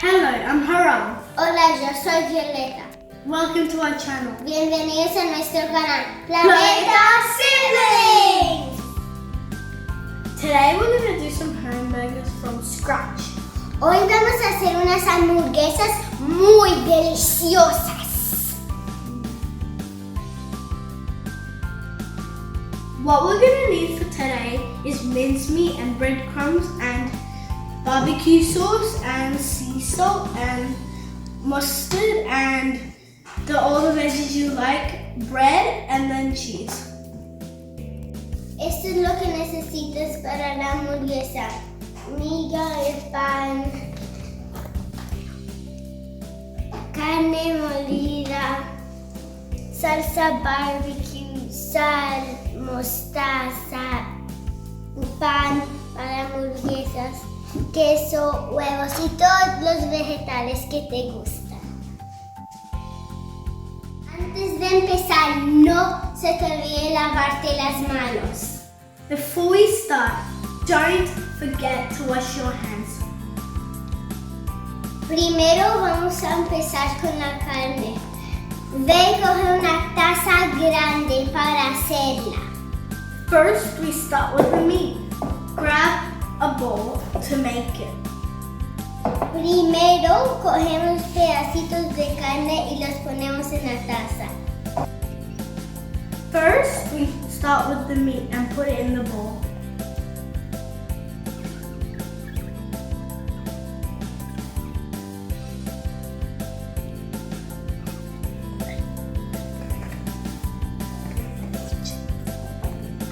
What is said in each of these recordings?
Hello, I'm Haram. Hola, yo soy Violeta. Welcome to our channel. Bienvenidos a nuestro canal, Planeta Siblings. Today we're going to do some hamburgers from scratch. Hoy vamos a hacer unas hamburguesas muy deliciosas. What we're going to need for today is mincemeat and breadcrumbs and barbecue sauce and sea salt and mustard and all the veggies you like, bread and then cheese. Esto es lo que necesitas para la hamburguesa. Miga de pan, carne molida, salsa barbecue, sal, mostaza, pan para hamburguesas, queso, huevos y todos los vegetales que te gustan. Antes de empezar, no se te olvide lavarte las manos. Before we start, don't forget to wash your hands. Primero vamos a empezar con la carne. Ve y coge una taza grande para hacerla. First, we start with the meat. Grab a bowl to make it. Primero cogemos pedacitos de carne y los ponemos en la taza. First, we start with the meat and put it in the bowl.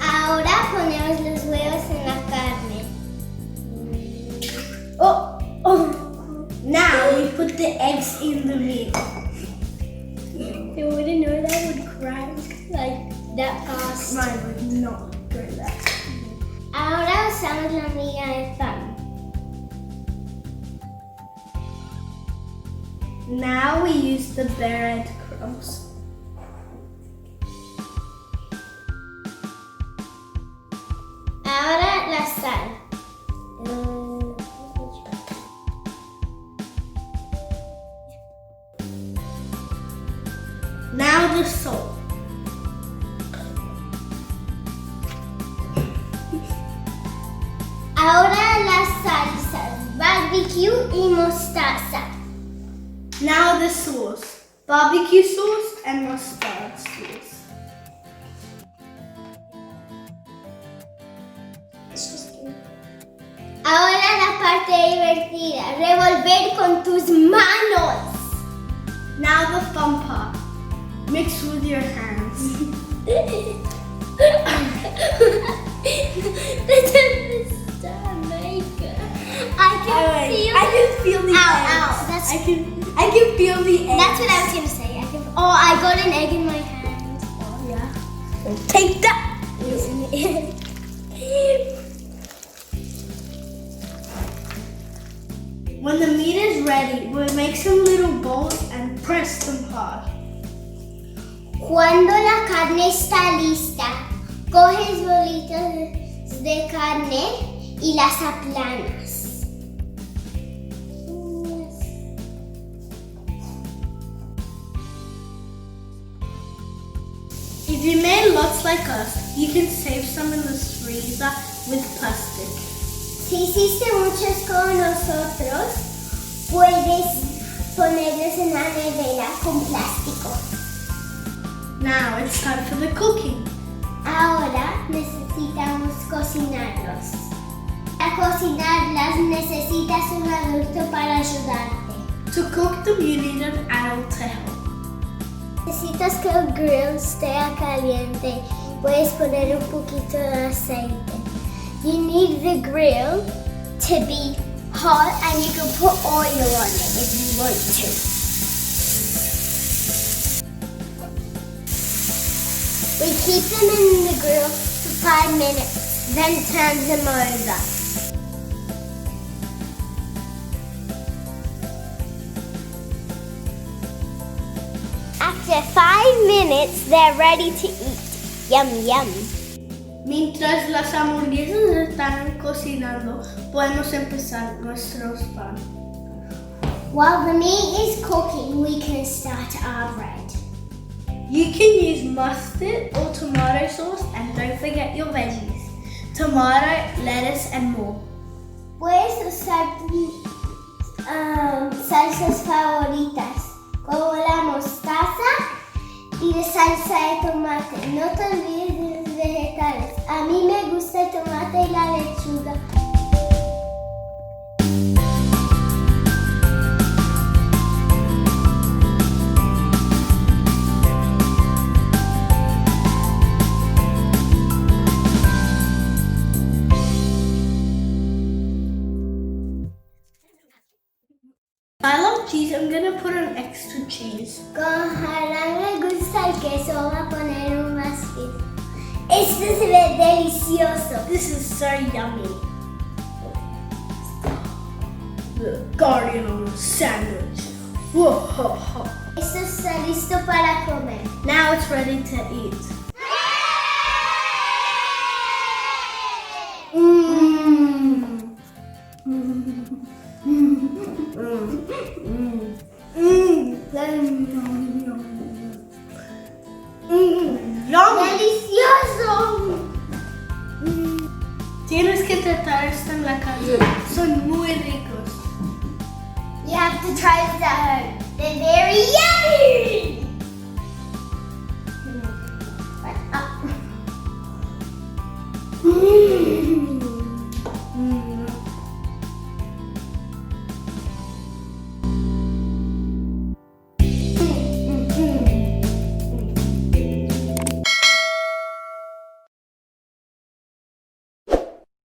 Ahora ponemos los huevos en la carne. Oh. Now we put the eggs in the meat. You wouldn't know that would cry like that fast. Mine would not do that. Ahora usamos la miga de pan. Now we use the breadcrumbs. Ahora la sal. Now the salt. Ahora las salsas, barbecue y mostaza. Now the sauce. Barbecue sauce and mustard sauce. Ahora la parte divertida, revolver con tus manos. Now the fun part. Mix with your hands. I can feel the eggs. I can feel the eggs. That's what I was gonna say. I got an egg in my hand. Oh yeah. Take that. When the meat is ready, we'll make some little balls and press them hard. Cuando la carne está lista, coges bolitas de carne y las aplanas. If you made lots like us, you can save some in the freezer with plastic. Si hiciste muchos como nosotros, puedes ponerlos en la nevera con plástico. Now it's time for the cooking. Ahora necesitamos cocinarlos. Para cocinarlas necesitas un adulto para ayudarte. To cook them, you need an adult to help. Necesitas que el grill esté caliente. Puedes poner un poquito de aceite. You need the grill to be hot and you can put oil on it if you want to. We keep them in the grill for 5 minutes, then turn them over. After 5 minutes, they're ready to eat. Yum, yum. Mientras las hamburguesas están cocinando, podemos empezar nuestros pan. While the meat is cooking, we can start our bread. You can use mustard or tomato sauce, and don't forget your veggies. Tomato, lettuce and more. Puedes usar salsas favoritas, como la mostaza y la salsa de tomate. No te olvides de los vegetales. A mí me gusta el tomate y la lechuga. I love cheese. I'm gonna put on extra cheese. Con Harán le gusta el queso, voy a poner un más queso. Esto se ve delicioso. This is so yummy. The guardian of the sandwich. Whoa. Esto está listo para comer. Now it's ready to eat. ¡Delicioso! Tienes que tratar esto en la casa. Son muy ricos. You have to try this at home. They're very yummy! Mmm.